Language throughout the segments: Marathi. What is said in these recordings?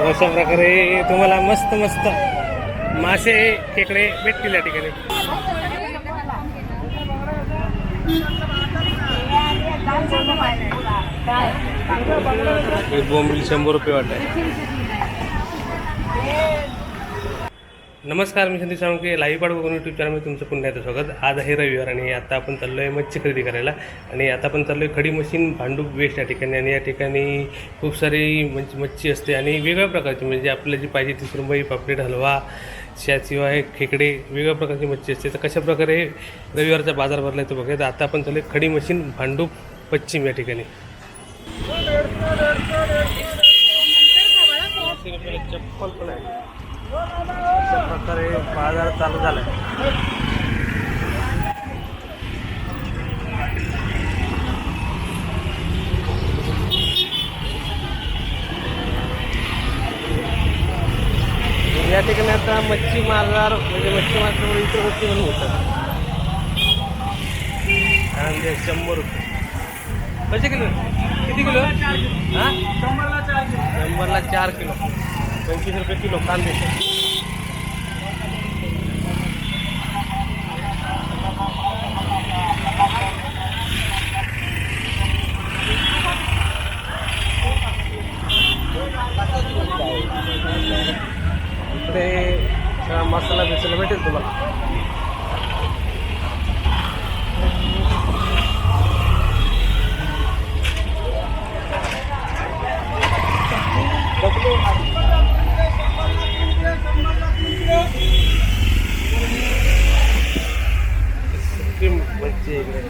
अशा प्रकारे तुम्हाला मस्त मस्त मासे खेकडे भेटतील या ठिकाणी. बोंबील 100 रुपये वाटत आहे. नमस्कार, मी संदीप साळुंखे. लाईव्ह पाड बघून यूट्यूब चॅनलमध्ये तुमचं पुन्हा एकदा स्वागत. आज आहे रविवार आणि आता आपण चाललो आहे मच्छी खरेदी करायला. आणि आता आपण चाललो आहे खडी मशीन भांडूप वेस्ट या ठिकाणी. आणि या ठिकाणी खूप सारी मच्छी असते आणि वेगवेगळ्या प्रकारची, म्हणजे आपल्याला जी पाहिजे ती सुरमई, पापलेट, हलवा, शिवाय खेकडे, वेगवेगळ्या प्रकारची मच्छी असते. तर कशा प्रकारे रविवारचा बाजार भरला आहे तो बघूया. तर आता आपण चाललो आहे खडी मशीन भांडूप पश्चिम या ठिकाणी. चप्पल पण आहे. अशा प्रकारे बाजार चालू झाला आहे. या ठिकाणी आता मच्छी बाजार म्हणजे मच्छी मार्केटमध्ये इतर गोष्टी म्हणून होतात. आणि 100 रुपये कसे किलो? किती किलो? हां, 100ला 4 किलो, 25 रुपये किलो कांदे. इकडे मसाला बिसाला भेटेल तुम्हाला. मच्छी इकडे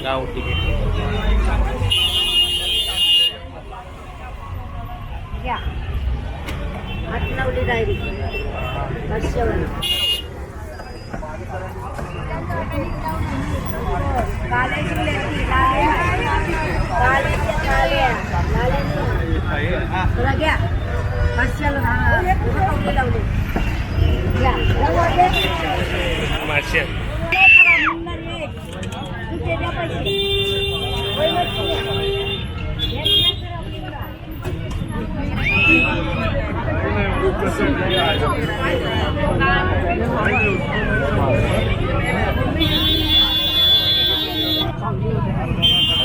गावठी घ्या. आठवडी डायरी 500 घ्या. 500 लावले घ्या. मासे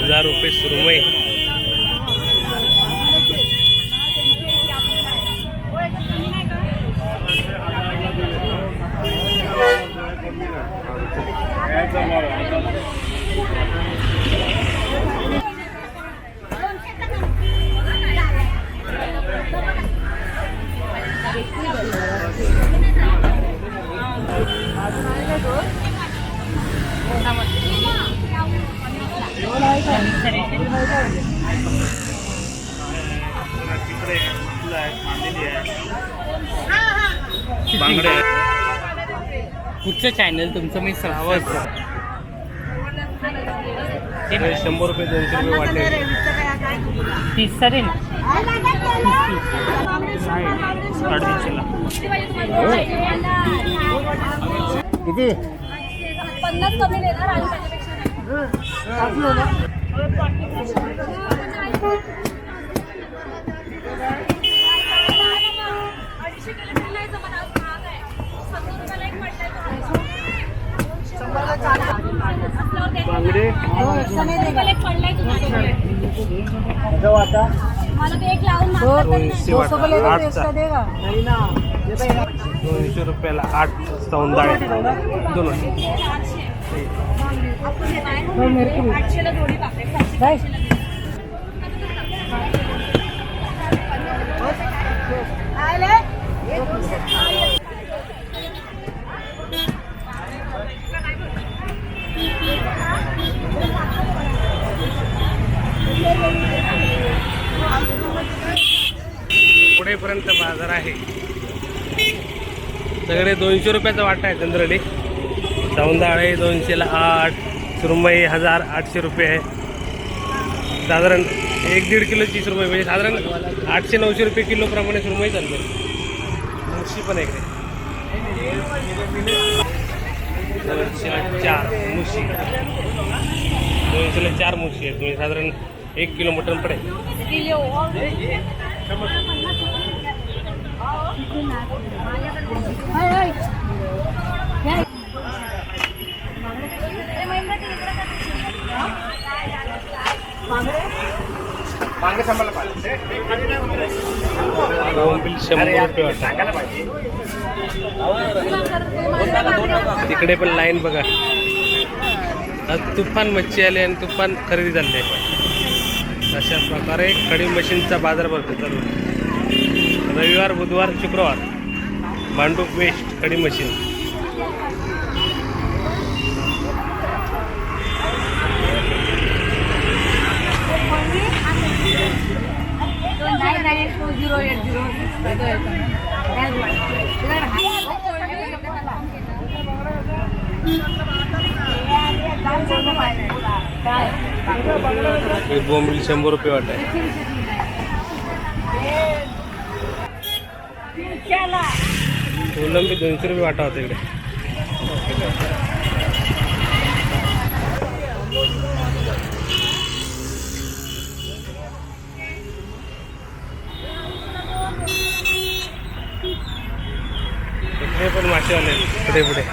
₹1000 सुरमई. बांगडे. कुठचं चॅनल तुमचं? मी आवाज 100 रुपये 200 रुपये वाटले. 30 सर ना. 350 किती? 50 कमी देणार आणि बांगडे ₹200 रुपयाला 8 सौंदाळे दोन. पुढे पर्यंत बाजार आहे. सगळे 200 रुपयाचा वाटा आहे जनरली. सौंदाळे 200ला 8, सुरमई 1800 रुपये आहे. साधारण 1-1.5 किलो 30 रुपये, म्हणजे साधारण 800-900 रुपये किलो प्रमाणे सुरमई चालते. मुशी पण आहे इकडे. 204 मुशी, 200ला 4 मुशी आहेत, म्हणजे साधारण 1 किलो मटण पडेल. बोंबील 100 रुपये वाटा. तिकडे पण लाईन बघा. आज तुफान मच्छी आली आणि तुफान खरेदी झाली आहे. अशा प्रकारे खडी मशीनचा बाजार भरतो चालू. रविवार, बुधवार, शुक्रवार भांडूप वेस्ट खडी मशीन. बोंबील 100 रुपये वाटा आहे. कोलंबी 200 रुपये वाटा होता इकडे. इकडे पण मासेवाले पुढे पुढे.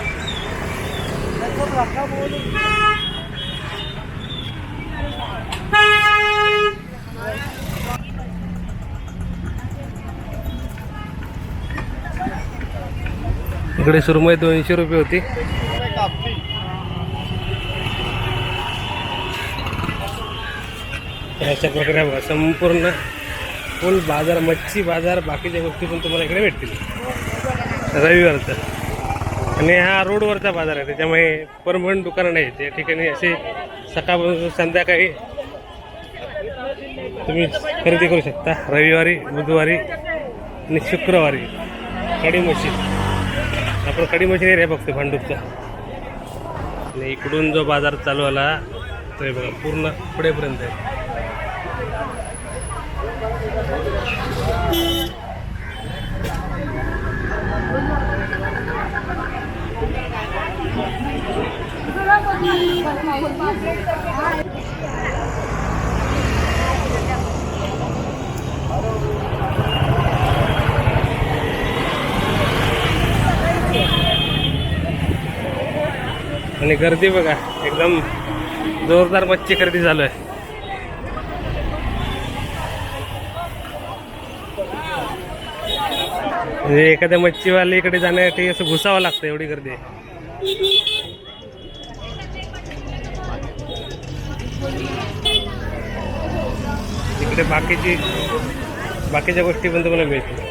इकडे सुरमई 200 रुपये होती. अशा प्रकारे बघा संपूर्ण फुल बाजार, मच्छी बाजार, बाकीच्या गोष्टी पण तुम्हाला इकडे भेटतील रविवारचं. आणि हा रोडवरचा बाजार आहे, त्याच्यामुळे परमनंट दुकानं नाही. त्या ठिकाणी असे सकाळपासून संध्याकाळी तुम्ही खरेदी करू शकता. रविवारी, बुधवारी आणि शुक्रवारी खडी मशीन. आपण खडी मशीन एरिया बघतो भांडूपचा. आणि इकडून जो बाजार चालू आला तो बघा पूर्ण पुढेपर्यंत आहे. आणि गर्दी बघा, एकदम जोरदार मच्छी खरेदी चालू आहे. म्हणजे एखाद्या मच्छीवाले इकडे जाण्यासाठी असं घुसावं लागतं, एवढी गर्दी आहे. इकडे बाकीच्या गोष्टी पण तुम्हाला मिळतील.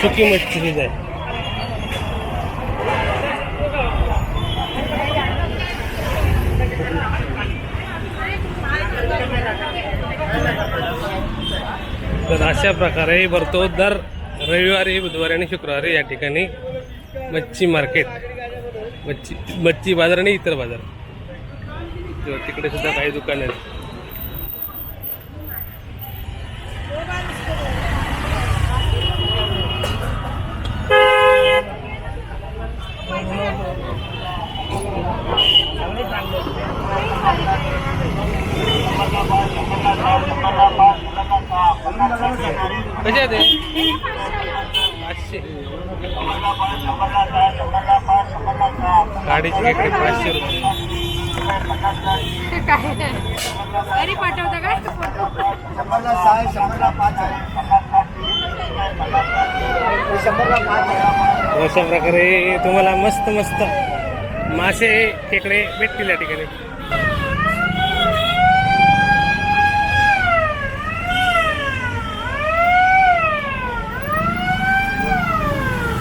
सुकी मच्छी ही आहे. तर अशा प्रकारे भरतो दर रविवारी, बुधवारी आणि शुक्रवारी या ठिकाणी मच्छी मार्केट, मच्छी बाजार आणि इतर बाजार. तिकडे सुद्धा काही दुकान आहेत. कशा ते 500. गाडीची खेकडे 500 रुपये. काय घरी पाठवता काय अशा प्रकारे तुम्हाला मस्त मस्त मासे खेकडे भेटतील या ठिकाणी.